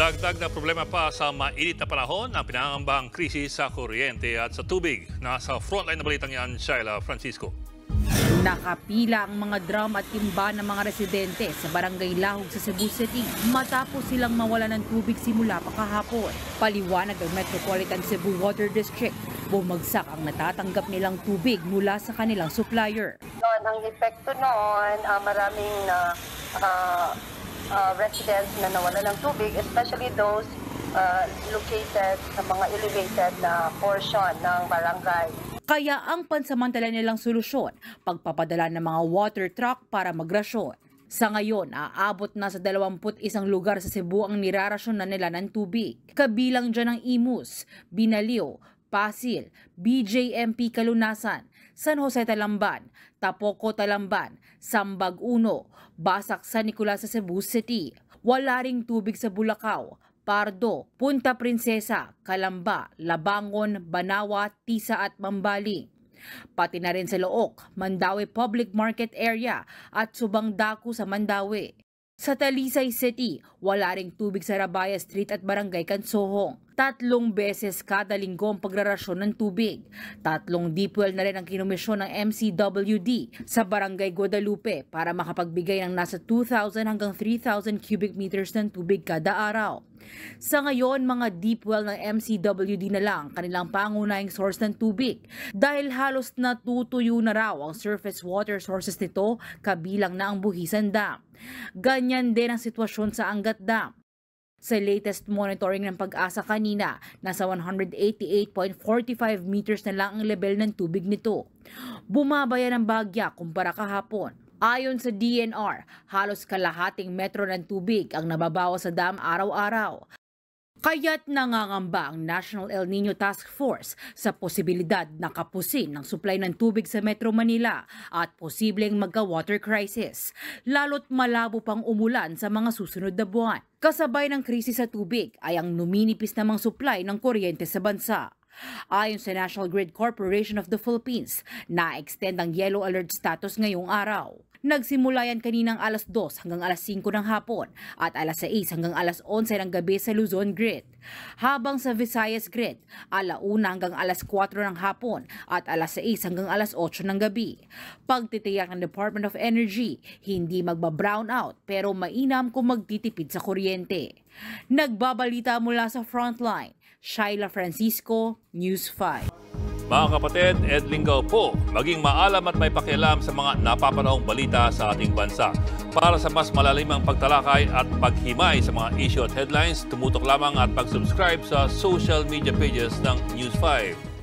Dagdag na problema pa sa mainit na panahon ang pinangangambahang krisis sa kuryente at sa tubig. Nasa frontline na balitang yan, Shaila Francisco. Nakapila ang mga drum at timba ng mga residente sa Barangay Lahog sa Cebu City matapos silang mawalan ng tubig simula pa kahapon. Paliwanag ng Metropolitan Cebu Water District, bumagsak ang natatanggap nilang tubig mula sa kanilang supplier. Ang epekto noon, maraming residents na nawalan ng tubig, especially those located sa mga elevated na portion ng barangay. Kaya ang pansamantala nilang solusyon, pagpapadala ng mga water truck para magrasyon. Sa ngayon, aabot na sa 21 lugar sa Cebu ang nirarasyon na nila ng tubig. Kabilang dyan ang Imus, Binalio, Pasil, BJMP Kalunasan, San Jose Talamban, Tapoco Talamban, Sambag Uno, Basak San Nicolas sa Cebu City. Wala ring tubig sa Bulacau, Pardo, Punta Princesa, Calamba, Labangon, Banawa, Tisa at Mambaling. Pati na rin sa Look, Mandaue Public Market Area at Subang Daku sa Mandaue. Sa Talisay City, wala ring tubig sa Rabaya Street at Barangay Kansohong. 3 beses kada linggo ang pagrarasyon ng tubig. 3 deep well na rin ang kinumisyon ng MCWD sa Barangay Guadalupe para makapagbigay ng nasa 2,000 hanggang 3,000 cubic meters ng tubig kada araw. Sa ngayon, mga deep well ng MCWD na lang kanilang pangunahing source ng tubig dahil halos natutuyo na raw ang surface water sources nito kabilang na ang Buhisan Dam. Ganyan din ang sitwasyon sa Angat Dam. Sa latest monitoring ng Pag-asa kanina, nasa 188.45 meters na lang ang level ng tubig nito. Bumabaya ng bagya kumpara kahapon. Ayon sa DNR, halos kalahating metro ng tubig ang nababawa sa dam araw-araw. Kaya't nangangamba ang National El Nino Task Force sa posibilidad na kapusin ng supply ng tubig sa Metro Manila at posibleng magka-water crisis, lalo't malabo pang umulan sa mga susunod na buwan. Kasabay ng krisis sa tubig ay ang numinipis namang supply ng kuryente sa bansa. Ayon sa National Grid Corporation of the Philippines, na-extend ang yellow alert status ngayong araw. Nagsimula yan kaninang alas 2 hanggang alas 5 ng hapon at alas 6 hanggang alas 11 ng gabi sa Luzon Grid. Habang sa Visayas Grid, alauna hanggang alas 4 ng hapon at alas 6 hanggang alas 8 ng gabi. Pagtitiyak ng Department of Energy, hindi magba-brown out pero mainam kung magtitipid sa kuryente. Nagbabalita mula sa Frontline, Shaila Francisco, News 5. Mga kapatid, Ed Lingaw po, maging maalam at may pakialam sa mga napapanahong balita sa ating bansa. Para sa mas malalimang pagtalakay at paghimay sa mga issue at headlines, tumutok lamang at pag-subscribe sa social media pages ng News 5.